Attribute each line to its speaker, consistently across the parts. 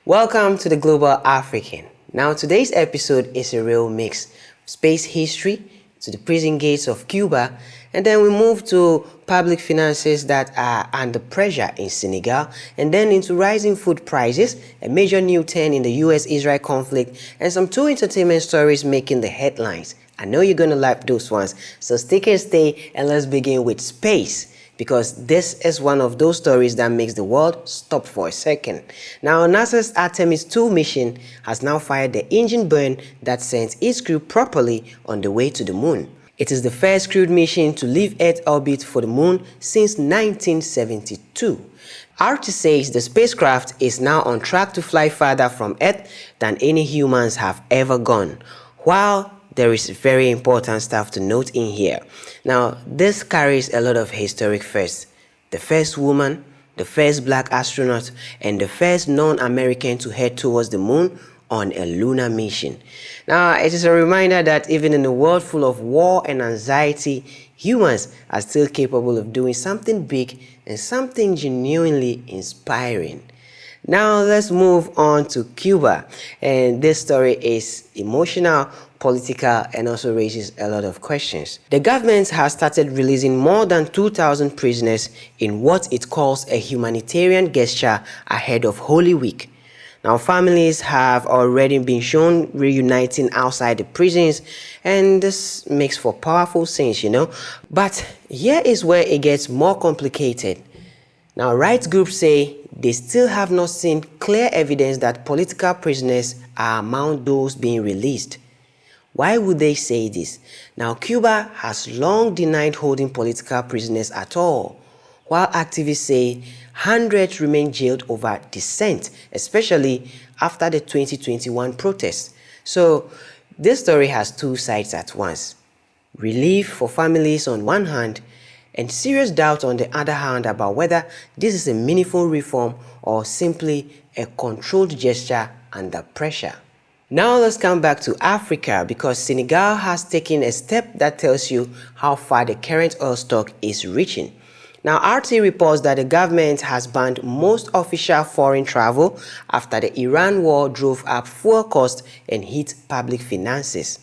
Speaker 1: Welcome to the Global African. Now today's episode is a real mix. Space history to the prison gates of Cuba, and then we move to public finances that are under pressure in Senegal, and then into rising food prices, a major new turn in the US-Israel conflict, and some two entertainment stories making the headlines. I know you're gonna like those ones, so stick and stay, and let's begin with space, because this is one of those stories that makes the world stop for a second. Now, NASA's Artemis 2 mission has now fired the engine burn that sent its crew properly on the way to the moon. It is the first crewed mission to leave Earth orbit for the moon since 1972. RT says the spacecraft is now on track to fly farther from Earth than any humans have ever gone. While there is very important stuff to note in here. Now, this carries a lot of historic firsts. The first woman, the first black astronaut, and the first non-American to head towards the moon on a lunar mission. Now, it is a reminder that even in a world full of war and anxiety, humans are still capable of doing something big and something genuinely inspiring. Now let's move on to Cuba, and this story is emotional, political, and also raises a lot of questions. The government has started releasing more than 2,000 prisoners in what it calls a humanitarian gesture ahead of Holy Week. Now, families have already been shown reuniting outside the prisons, and this makes for powerful scenes, But here is where it gets more complicated. Now, rights groups say they still have not seen clear evidence that political prisoners are among those being released. Why would they say this? Now, Cuba has long denied holding political prisoners at all, while activists say hundreds remain jailed over dissent, especially after the 2021 protests. So, this story has two sides at once. Relief for families on one hand, and serious doubt on the other hand about whether this is a meaningful reform or simply a controlled gesture under pressure. Now let's come back to Africa, because Senegal has taken a step that tells you how far the current oil stock is reaching. Now, RT reports that the government has banned most official foreign travel after the Iran war drove up fuel costs and hit public finances.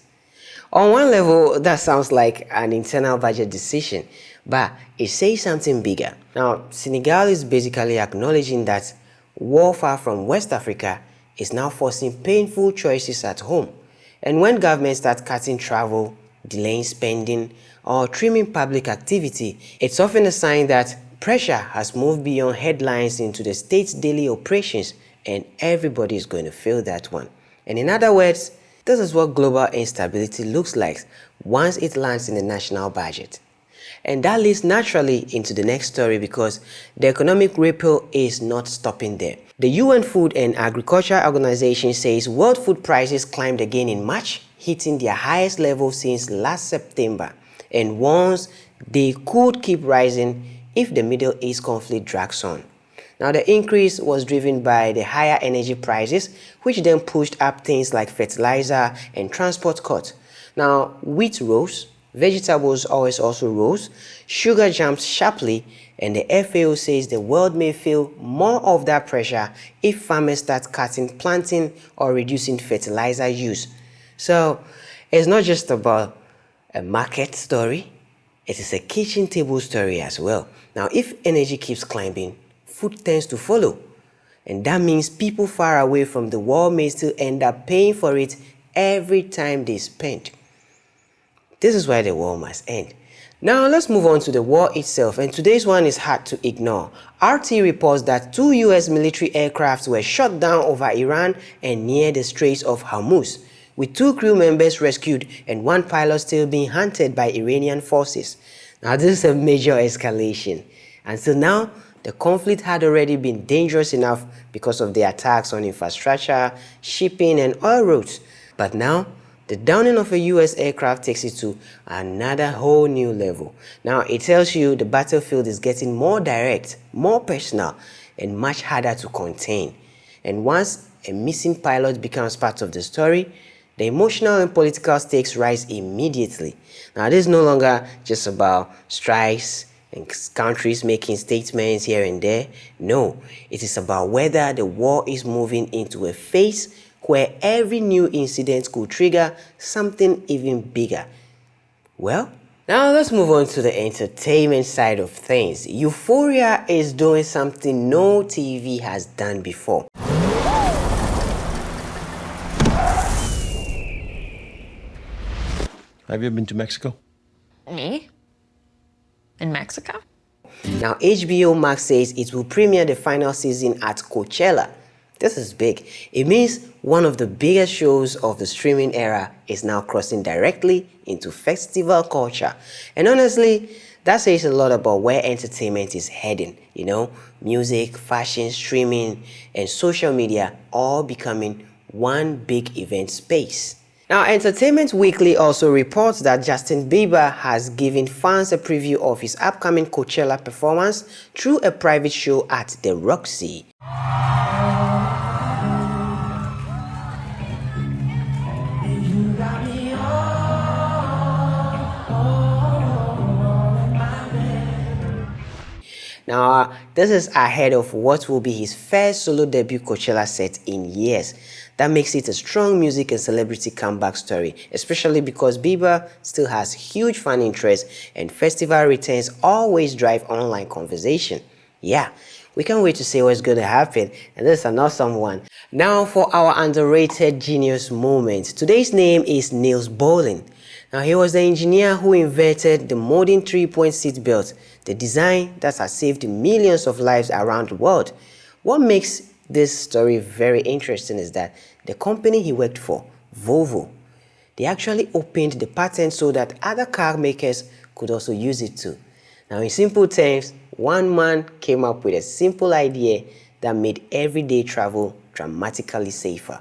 Speaker 1: On one level, that sounds like an internal budget decision, but it says something bigger. Now, Senegal is basically acknowledging that warfare from West Africa is now forcing painful choices at home. And when governments start cutting travel, delaying spending, or trimming public activity, it's often a sign that pressure has moved beyond headlines into the state's daily operations, and everybody is going to feel that one. And in other words, this is what global instability looks like once it lands in the national budget. And that leads naturally into the next story, because the economic ripple is not stopping there. The UN Food and Agriculture Organization says world food prices climbed again in March, hitting their highest level since last September, and warns they could keep rising if the Middle East conflict drags on. Now, the increase was driven by the higher energy prices, which then pushed up things like fertilizer and transport costs. Now, wheat rose, vegetables always also rose, sugar jumped sharply, and the FAO says the world may feel more of that pressure if farmers start cutting planting or reducing fertilizer use. So, it's not just about a market story, it is a kitchen table story as well. Now, if energy keeps climbing, food tends to follow, and that means people far away from the war may still end up paying for it every time they spend. This is why the war must end. Now let's move on to the war itself, and today's one is hard to ignore. RT reports that 2 US military aircrafts were shot down over Iran and near the Straits of Hormuz, with 2 crew members rescued and 1 pilot still being hunted by Iranian forces. Now this is a major escalation. Until now, the conflict had already been dangerous enough because of the attacks on infrastructure, shipping, and oil routes. But now, the downing of a US aircraft takes it to another whole new level. Now, it tells you the battlefield is getting more direct, more personal, and much harder to contain. And once a missing pilot becomes part of the story, the emotional and political stakes rise immediately. Now, this is no longer just about strikes, and countries making statements here and there. No, it is about whether the war is moving into a phase where every new incident could trigger something even bigger. Well, now let's move on to the entertainment side of things. Euphoria is doing something no TV has done before.
Speaker 2: Have you ever been to Mexico?
Speaker 3: Me? In Mexico?
Speaker 1: Now, HBO Max says it will premiere the final season at Coachella. This is big. It means one of the biggest shows of the streaming era is now crossing directly into festival culture. And honestly, that says a lot about where entertainment is heading. You know, music, fashion, streaming, and social media all becoming one big event space. Now, Entertainment Weekly also reports that Justin Bieber has given fans a preview of his upcoming Coachella performance through a private show at the Roxy. Now, this is ahead of what will be his first solo debut Coachella set in years. That makes it a strong music and celebrity comeback story, especially because Bieber still has huge fan interest and festival returns always drive online conversation. Yeah, we can't wait to see what's going to happen, and this is an awesome one. Now for our underrated genius moment. Today's name is Niels Bohlin. Now, he was the engineer who invented the modern 3-point seat belt, the design that has saved millions of lives around the world. What makes this story very interesting is that the company he worked for, Volvo, they actually opened the patent so that other car makers could also use it too. Now, in simple terms, one man came up with a simple idea that made everyday travel dramatically safer.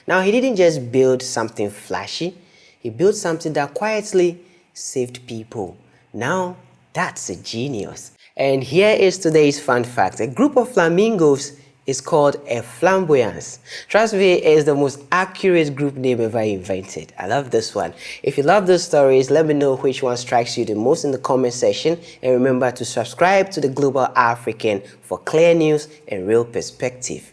Speaker 1: Now, he didn't just build something flashy, he built something that quietly saved people. Now, that's a genius. And here is today's fun fact. A group of flamingos is called a flamboyance. Trust me, it is the most accurate group name ever invented. I love this one. If you love those stories, let me know which one strikes you the most in the comment section. And remember to subscribe to the Global African for clear news and real perspective.